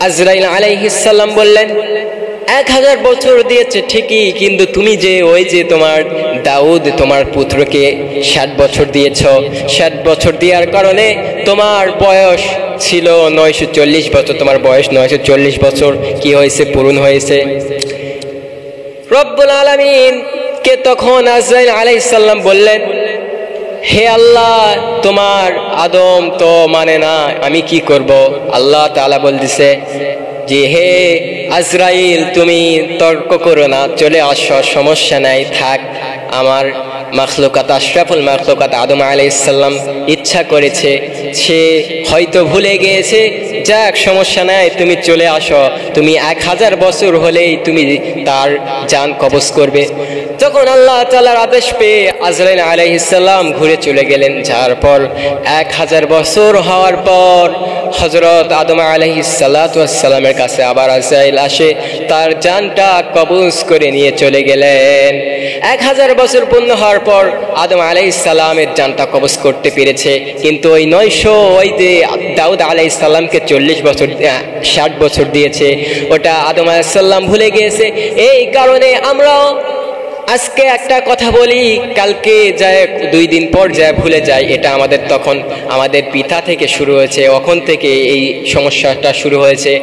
আজরাইল আলাইহিস সালাম বললেন, 1000 বছর দিয়েছে ঠিকই, কিন্তু তুমি যে ওই যে তোমার দাউদ তোমার পুত্রকে 60 বছর দিয়েছ, 60 বছর দেওয়ার কারণে তোমার বয়স ছিল 940 বছর, তোমার বয়স 940 বছর কি হয়েছে? পূরণ হয়েছে। রব্বুল আলামিন কে তখন আজরাইল আলাইহিস সালাম বললেন, হে আল্লাহ, তোমার আদম তো মানে না, আমি কি করব? আল্লাহ তাআলা বলতেছে যে, হে আজরাইল, তুমি তর্ক করো না, চলে আসো, সমস্যা নাই, থাক। আমার মাখলুকাত, আশরাফুল মাখলুকাত আদম আলাইহিস সালাম ইচ্ছা করেছে, সে হয়তো ভুলে গিয়েছে, যাক সমস্যা নাই, তুমি চলে আসো, তুমি 1000 বছর হলেই তুমি তার জান কবজ করবে। তখন আল্লাহ তাআলার আদেশ পেয়ে আজরাইল আলাইহিস সালাম ঘুরে চলে গেলেন। যার পর 1000 বছর হওয়ার পর হযরত আদম আলাইহিস সালাতু ওয়াস সালামের কাছে আবার আজরাইল আসে, তার জানটা কবজ করে নিয়ে চলে গেলেন। 1000 বছর পূর্ণ হওয়ার পর আদম আলাইহিস সালামের জানটা কবজ করতে পেরেছে, কিন্তু ওই 900 ওই যে দাউদ আলাইহিস সালামকে 40 বছর 60 বছর দিয়েছে, ওটা আদম আলাইহিস সালাম ভুলে গিয়েছে। এই কারণে আমরাও আজকে একটা কথা বলি, কালকে যায় 2 দিন পর যায় ভুলে যায়, এটা আমাদের তখন আমাদের পিতা থেকে শুরু হয়েছে, ওখান থেকে এই সমস্যাটা শুরু হয়েছে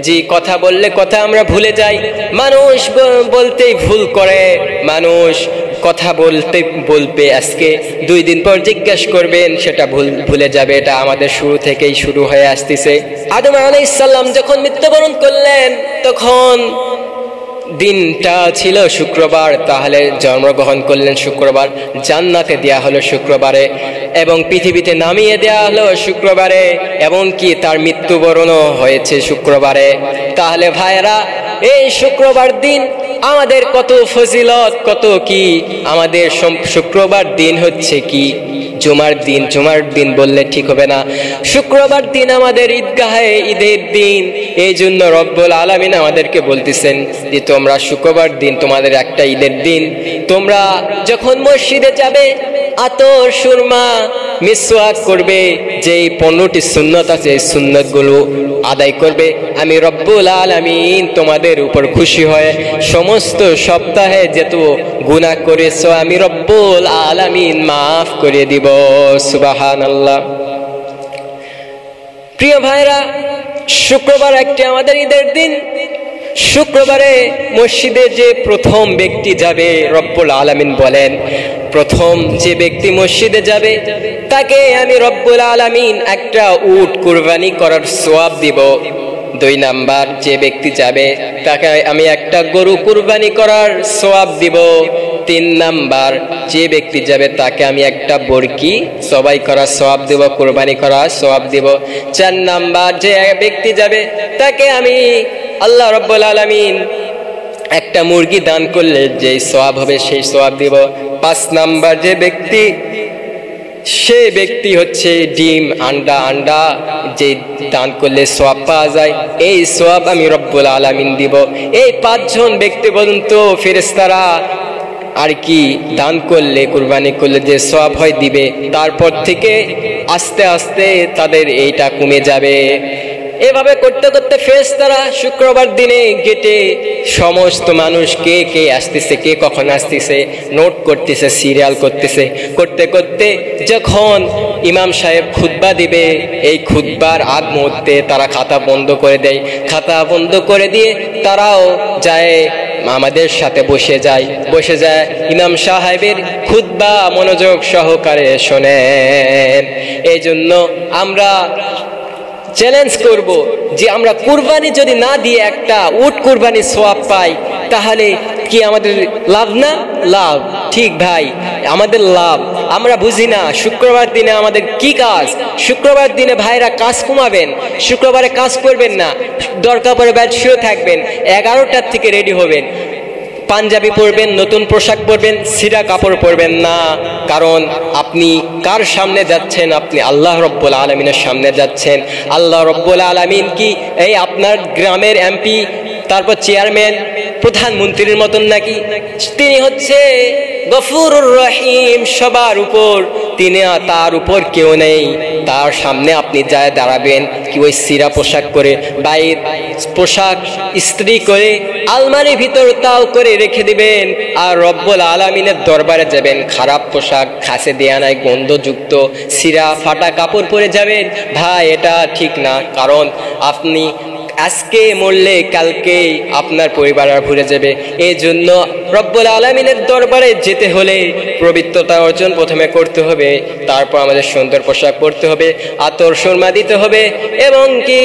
যে কথা বললে কথা আমরা ভুলে যাই। মানুষ বলতেই ভুল করে, মানুষ কথা বলবে আজকে, 2 দিন পর জিজ্ঞাসা করবেন, সেটা ভুলে যাবে। এটা আমাদের শুরু থেকেই শুরু হয়ে আসতেছে। আদম আলাইহিস সালাম যখন মৃত্যুবরণ করলেন, তখন দিনটা ছিল শুক্রবার, তাহলে জন্মগ্রহণ করলেন শুক্রবার, জান্নাতে দেয়া হলো শুক্রবারে, এবং পৃথিবীতে নামিয়ে দেয়া হলো শুক্রবারে, এবং কি তার মৃত্যুবরণও হয়েছে শুক্রবারে। তাহলে ভাইরা, এই শুক্রবার দিন আমাদের কত ফজিলত, কত কি আমাদের। শুক্রবার দিন হচ্ছে কি জুমার দিন, জুমার দিন বললে ঠিক হবে না, শুক্রবার দিন আমাদের ঈদগাহে ঈদের দিন। এই জন্য রব্বুল আলামিন আমাদেরকে বলতেছেন যে তোমরা শুক্রবার দিন তোমাদের একটা ঈদের দিন, তোমরা যখন মসজিদে যাবে আতর সুরমা মিসওয়াক করবে, যেই 15টি সুন্নত আছে এই সুন্নতগুলো আদায় করবে, আমি রব্বুল আলামিন তোমাদের উপর খুশি হয়ে সমস্ত সপ্তাহে যত গুনাহ করেছো আমি রব্বুল আলামিন মাফ করে দিব। সুবহানাল্লাহ। প্রিয় ভাইরা, শুক্রবার একটি আমাদের ঈদের দিন। শুক্রবারে মসজিদে যে প্রথম ব্যক্তি যাবে, রব্বুল আলামিন বলেন প্রথম যে ব্যক্তি মসজিদে যাবে তাকে আমি রব্বুল আলামিন একটা উট কুরবানি করার সওয়াব দিব। 2 নাম্বার যে ব্যক্তি যাবে তাকে আমি একটা গরু কুরবানি করার সওয়াব দিব। 3 নাম্বার যে ব্যক্তি যাবে তাকে আমি একটা বরকি জবাই করার সওয়াব দেব, কুরবানি করার সওয়াব দেব। 4 নাম্বার যে ব্যক্তি যাবে তাকে আমি আল্লাহ রাব্বুল আলামিন একটা মুরগি দান করলে যে সওয়াব হবে সেই সওয়াব দিব। 5 নাম্বার যে ব্যক্তি, সে ব্যক্তি হচ্ছে ডিম আন্ডা যে দান করলে সওয়াব পাওয়া যায়, এই সওয়াব আমি রব্বুল আলামিন দিব। এই 5 জন ব্যক্তি পর্যন্ত ফেরেশতারা আর কি দান করলে, কুরবানি করলে যে সওয়াব হয় দিবে। তারপর থেকে আস্তে আস্তে তাদের এইটা কমে যাবে। এভাবে করতে করতে ফেরেশতারা শুক্রবার দিনে গেটে সমস্ত মানুষ কে কে আসতেছে, কে কখন আসতেছে নোট করতেছে, সিরিয়াল করতেছে। করতে করতে যখন ইমাম সাহেব খুতবা দিবে, এই খুতবার আগ মুহূর্তে তারা খাতা বন্ধ করে দেয়। খাতা বন্ধ করে দিয়ে তারাও যায় আমাদের সাথে বসে যায় ইমাম সাহেবের খুতবা মনোযোগ সহকারে শোনেন। এই জন্য আমরা চ্যালেঞ্জ করব যে আমরা কুরবানি যদি না দিয়ে একটা উট কুরবানি সওয়াব পাই তাহলে কি আমাদের লাভ না? লাভ, ঠিক ভাই, আমাদের লাভ। আমরা বুঝি না শুক্রবার দিনে আমাদের কি কাজ। শুক্রবার দিনে ভাইরা কাজ কমাবেন, শুক্রবারে কাজ করবেন না, দরকার পড়ে ব্যাট শুয়ে থাকবেন, 11টার থেকে রেডি হবেন, পাঞ্জাবি পরবেন, নতুন পোশাক পরবেন, ছিঁড়া কাপড় পরবেন না। কারণ আপনি কার সামনে যাচ্ছেন? আপনি আল্লাহ রব্বুল আলামিনের সামনে যাচ্ছেন। আল্লাহ রব্বুল আলামিন কি এই আপনার গ্রামের এমপি, তারপর চেয়ারম্যান, প্রধানমন্ত্রীর মতন নাকি? তিনি হচ্ছে গফুরুর রহিম, সবার উপর তিনি, তার উপর কেউ নেই। তার সামনে আপনি যায় দাঁড়াবেন কি ওই ছিঁড়া পোশাক করে, বাইর পোশাক ইস্ত্রি করে আলমারির ভিতর তাও করে রেখে দিবেন, আর রব্বুল আলামিনের দরবারে যাবেন খারাপ পোশাক, খাসে দেয়া নাই, গন্ধযুক্ত ছিঁড়া ফাটা কাপড় পরে যাবেন? ভাই এটা ঠিক না। কারণ আপনি আজকে মরলে কালকে আপনার পরিবার আর ভুলে যাবে। এই জন্য রব্বুল আলামিনের দরবারে যেতে হলে পবিত্রতা অর্জন প্রথমে করতে হবে, তারপর আমাদের সুন্দর পোশাক পরতে হবে, আতর সুরমা দিতে হবে, এবং কি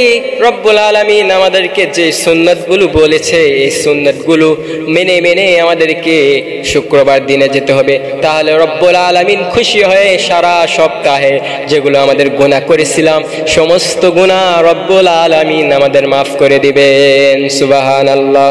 রব্বুল আলামিন আমাদেরকে যে সুন্নতগুলো বলেছে এই সুন্নতগুলো মেনে মেনে আমাদেরকে শুক্রবার দিনে যেতে হবে। তাহলে রব্বুল আলামিন খুশি হয়ে সারা সপ্তাহে যেগুলো আমাদের গুনাহ করেছিলাম সমস্ত গুনাহ রব্বুল আলামিন আমাদের মাফ করে দিবেন। সুবহানাল্লাহ।